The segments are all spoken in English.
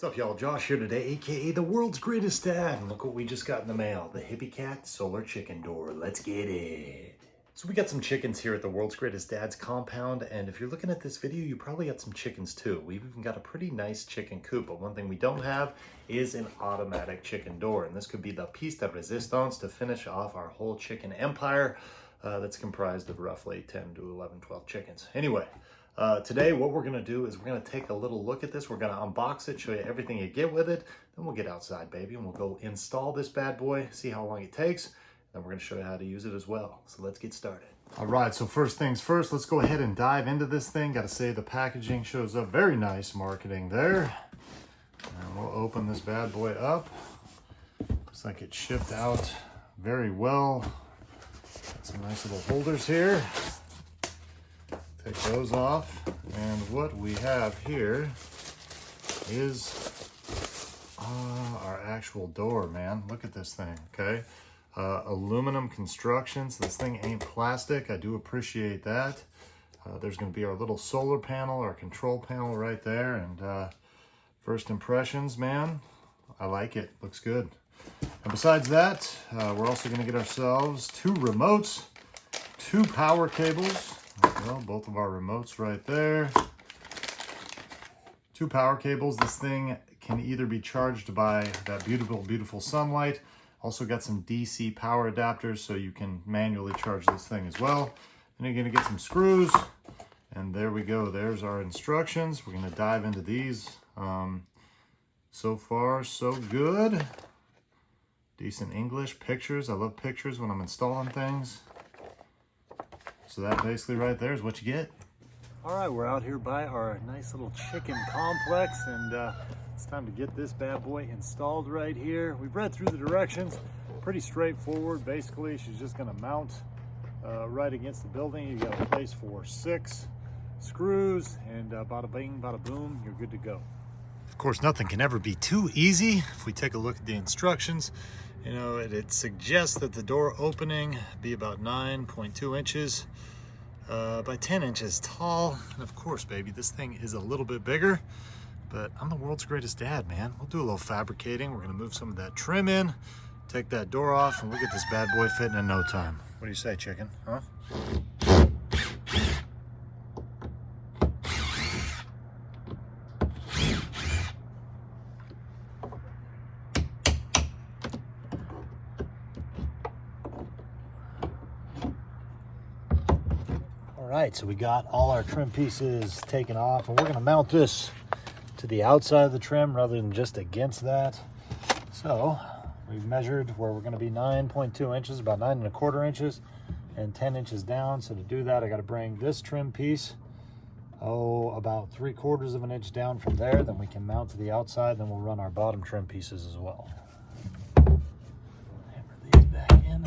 What's up, y'all? Josh here today, aka the world's greatest dad, and look what we just got in the mail, the HipyKat Solar Chicken Door. Let's get it. So we got some chickens here at the world's greatest dad's compound, and if you're looking at this video, you probably got some chickens too. We've even got a pretty nice chicken coop, but one thing we don't have is an automatic chicken door, and this could be the piece de resistance to finish off our whole chicken empire that's comprised of roughly 10 to 11, 12 chickens. Anyway, today what we're going to do is we're going to take a little look at this. We're going to unbox it, show you everything you get with it. Then we'll get outside, baby, and we'll go install this bad boy, see how long it takes. Then we're going to show you how to use it as well. So let's get started. All right, so first things first, let's go ahead and dive into this thing. Got to say the packaging shows up very nice marketing there. And we'll open this bad boy up. Looks like it's shipped out very well. Got some nice little holders here. Take those off, and what we have here is our actual door, man. Look at this thing, okay? Aluminum construction, so this thing ain't plastic. I do appreciate that. There's going to be our little solar panel, our control panel right there, and first impressions, man, I like it. Looks good. And besides that, we're also going to get ourselves two remotes, two power cables. Well, both of our remotes right there. Two power cables. This thing can either be charged by that beautiful sunlight. Also got some DC power adapters so you can manually charge this thing as well. Then you're going to get some screws. And there we go. There's our instructions. We're going to dive into these. So far, so good. Decent English. Pictures. I love pictures when I'm installing things. So that basically right there is what you get. All right, we're out here by our nice little chicken complex, and it's time to get this bad boy installed right here. We've read through the directions, pretty straightforward. Basically, she's just gonna mount right against the building. You got a place for 6 screws, and bada bing, bada boom, you're good to go. Of course, nothing can ever be too easy. If we take a look at the instructions, you know, it suggests that the door opening be about 9.2 inches by 10 inches tall. And of course, baby, this thing is a little bit bigger, but I'm the world's greatest dad, man. We'll do a little fabricating. We're gonna move some of that trim in, take that door off, and we'll get this bad boy fitting in no time. What do you say, chicken, huh? All right, so we got all our trim pieces taken off, and we're gonna mount this to the outside of the trim rather than just against that. So we've measured where we're gonna be 9.2 inches, about 9.25 inches, and 10 inches down. So to do that, I gotta bring this trim piece, about 3/4 of an inch down from there. Then we can mount to the outside, then we'll run our bottom trim pieces as well. Hammer these back in.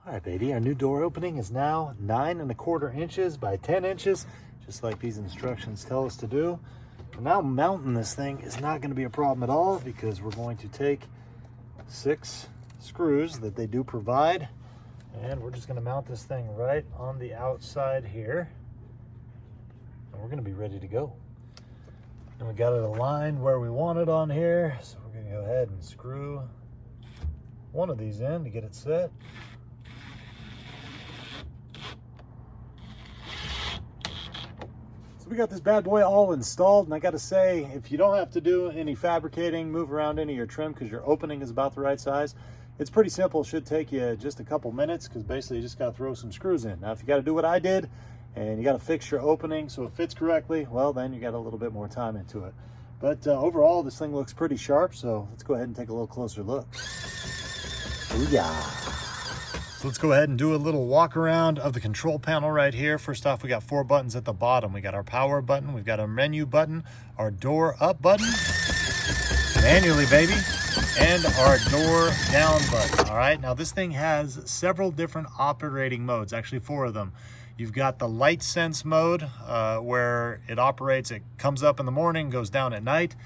All right, baby, our new door opening is now 9.25 inches by 10 inches, just like these instructions tell us to do. And now mounting this thing is not going to be a problem at all, because we're going to take 6 screws that they do provide, and we're just going to mount this thing right on the outside here, and we're going to be ready to go. And we got it aligned where we want it on here, so we're going to go ahead and screw one of these in to get it set. We got this bad boy all installed, and I gotta say, if you don't have to do any fabricating, move around any of your trim because your opening is about the right size, it's pretty simple. It should take you just a couple minutes, because basically you just gotta throw some screws in. Now if you gotta do what I did and you gotta fix your opening so it fits correctly, well, then you got a little bit more time into it. But overall, this thing looks pretty sharp, so let's go ahead and take a little closer look. Booyah. So let's go ahead and do a little walk around of the control panel right here. First off, we got 4 buttons at the bottom. We got our power button, we've got our menu button, our door up button, manually, baby, and our door down button. All right, now this thing has several different operating modes, actually 4 of them. You've got the light sense mode where it operates, it comes up in the morning, goes down at night.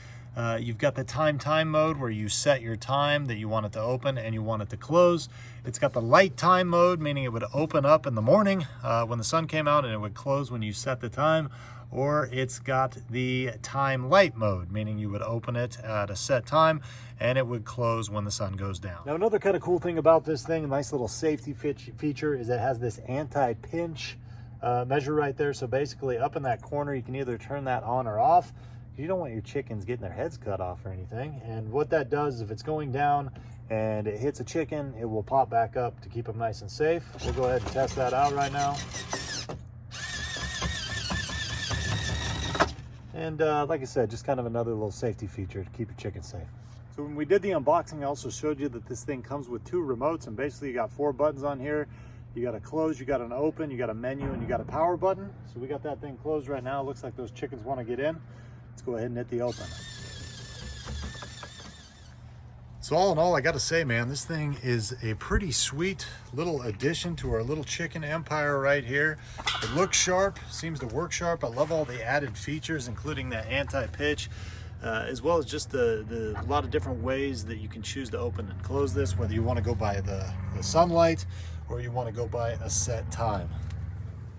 You've got the time mode where you set your time that you want it to open and you want it to close. It's got the light time mode, meaning it would open up in the morning when the sun came out, and it would close when you set the time. Or it's got the time light mode, meaning you would open it at a set time and it would close when the sun goes down. Now, another kind of cool thing about this thing, a nice little safety feature, is it has this anti-pinch measure right there. So basically up in that corner, you can either turn that on or off. You don't want your chickens getting their heads cut off or anything. And what that does, if it's going down and it hits a chicken, it will pop back up to keep them nice and safe. We'll go ahead and test that out right now. And like I said, just kind of another little safety feature to keep your chickens safe. So when we did the unboxing, I also showed you that this thing comes with 2 remotes, and basically you got 4 buttons on here. You got a close, you got an open, you got a menu, and you got a power button. So we got that thing closed right now. It looks like those chickens want to get in. Let's go ahead and hit the open. So all in all, I gotta say, man, this thing is a pretty sweet little addition to our little chicken empire right here. It looks sharp, seems to work sharp. I love all the added features, including that anti-pitch, as well as just the lot of different ways that you can choose to open and close this, whether you want to go by the sunlight or you want to go by a set time.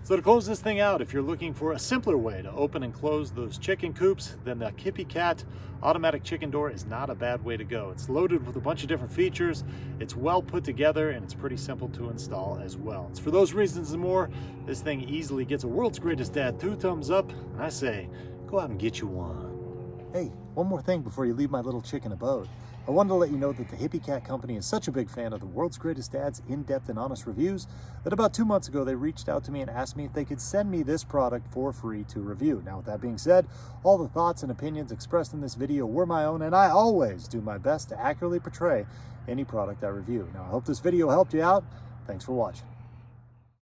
So to close this thing out, if you're looking for a simpler way to open and close those chicken coops, then the HipyKat automatic chicken door is not a bad way to go. It's loaded with a bunch of different features, it's well put together, and it's pretty simple to install as well. It's for those reasons and more, this thing easily gets a World's Greatest Dad 2 thumbs up, and I say, go out and get you one. Hey, one more thing before you leave my little chicken abode. I wanted to let you know that the HipyKat company is such a big fan of the World's Greatest Dad's in-depth and honest reviews that about 2 months ago they reached out to me and asked me if they could send me this product for free to review. Now, with that being said, all the thoughts and opinions expressed in this video were my own, and I always do my best to accurately portray any product I review. Now, I hope this video helped you out. Thanks for watching.